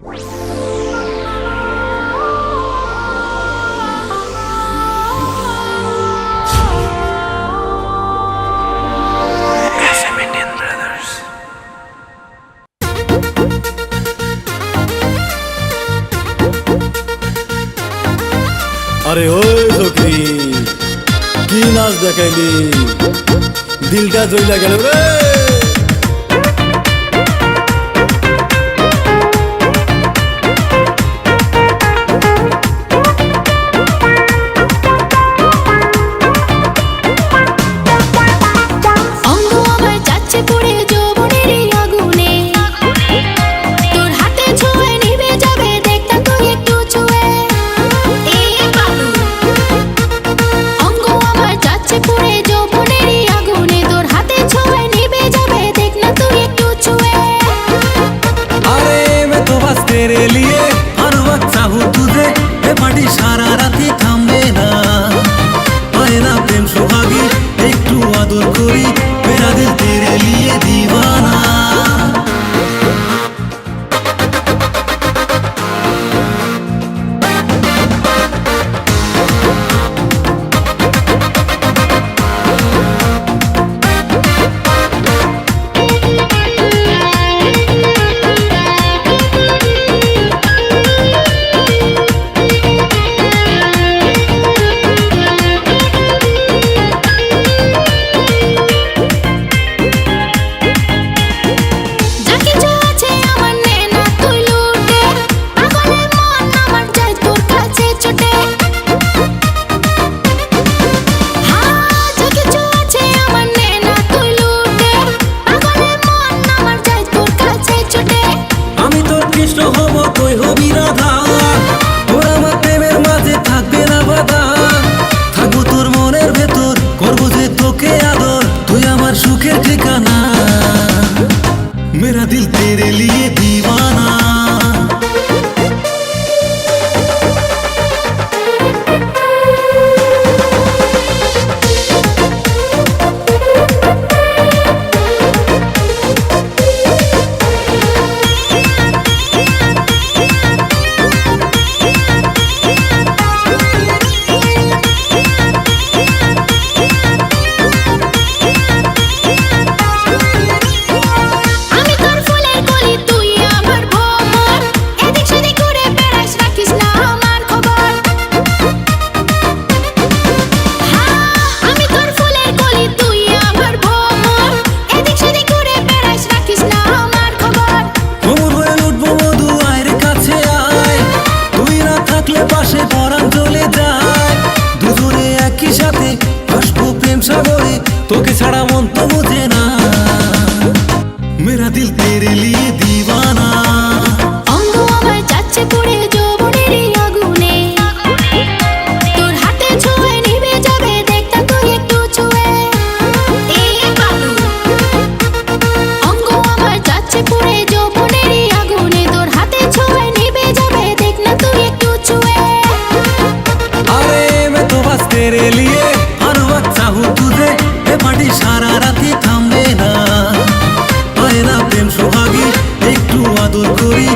আরে ওই সখী কি নাচ দেখাইলি, দিলটা জ্বলা গেল রে। तेरे लिए हर वक्त चाहूँ तुझे, ये पार्टी सारा राती थामे ना पाए ना प्रेम सुहागी एकटू आदर करी, मेरा दिल तेरे लिए दीवाना। मेरा दिल तेरे लिए दीवाना। তোকে ছাড়া মন তো বুঝে না, মেরা দিল তেরে লিয়ে দিওয়ানা। অঙ্গ আমার যাচ্ছে পুড়ে যৌবনের আগুনে, তোর হাতে ছোঁয়া নিভে যাবে দেখতা তুই একটু ছুঁয়ে। অঙ্গ আমার যাচ্ছে পুড়ে যৌবনের আগুনে, তোর হাতে ছোঁয়া নিভে যাবে দেখ না তুই একটু ছুঁয়ে। अरे मैं तो बस तेरे लिए हर वक्त चाहूँ तुझे, ये पार्टी सारा राती थामे ना पाए ना प्रेम सुहागी एकटू आदर करी।